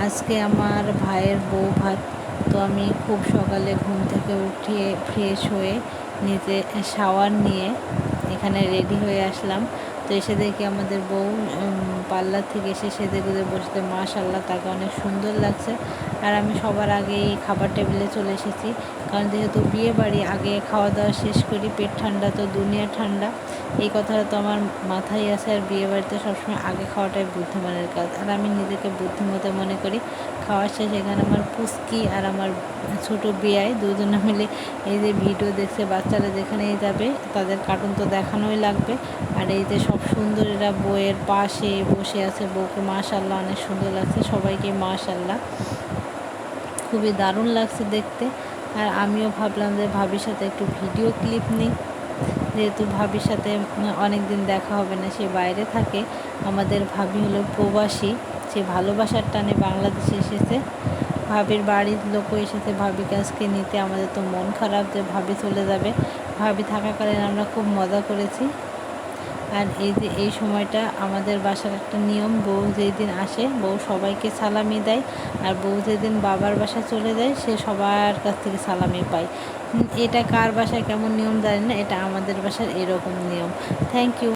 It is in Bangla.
আজকে আমার ভাইয়ের বউ ভাত। তো আমি খুব সকালে ঘুম থেকে উঠিয়ে ফ্রেশ হয়ে নিজে শাওয়ার নিয়ে এখানে রেডি হয়ে আসলাম। তো এসে দেখি আমাদের বউ পার্লার থেকে এসে সেজে গুজে বসতে, মাশাআল্লাহ তাকে অনেক সুন্দর লাগছে। আর আমি সবার আগেই খাবার টেবিলে চলে এসেছি, কারণ যেহেতু বিয়ে বাড়ি, আগে খাওয়া দাওয়া শেষ করি, পেট ঠান্ডা তো দুনিয়া ঠান্ডা, এই কথাটা তো আমার মাথায় আছে। আর বিয়ে বাড়িতে সবসময় আগে খাওয়াটাই বুদ্ধিমানের কাজ, আর আমি নিজেকে বুদ্ধিমতো মনে করি। খাওয়ার শেষে এখানে আমার পুস্কি আর আমার ছোট বিয়াই দুজনে মিলে এই যে ভিডিও দেখছে, বাচ্চারা যেখানেই যাবে তাদের কার্টুন তো দেখানোই লাগবে। আর এই যে সব সুন্দরীরা বউয়ের পাশে বসে আছে, বউকে মাশাআল্লাহ অনেক সুন্দর লাগছে, সবাইকে মাশাআল্লাহ খুবই দারুণ লাগছে দেখতে। আর আমিও ভাবলাম যে ভাবির সাথে একটু ভিডিও ক্লিপ নিই, যেহেতু ভাবির সাথে অনেক দিন দেখা হবে না, সে বাইরে থাকে। আমাদের ভাবি হলো প্রবাসী, সে ভালোবাসার টানে বাংলাদেশে এসেছে। ভাবির বাড়ির লোকও এসেছে ভাবিকে আজকে নিতে। আমাদের তো মন খারাপ যে ভাবি চলে যাবে। ভাবি থাকাকালীন আমরা খুব মজা করেছি। আর এই যে এই সময়টা আমাদের বাসার একটা নিয়ম, বউ যেই দিন আসে বউ সবাইকে সালামি দেয়, আর বউ যেদিন বাবার বাসায় চলে যায় সে সবার কাছ থেকে সালামি পায়। এটা কার বাসায় কেমন নিয়ম জানি না, এটা আমাদের বাসার এরকম নিয়ম। Thank you.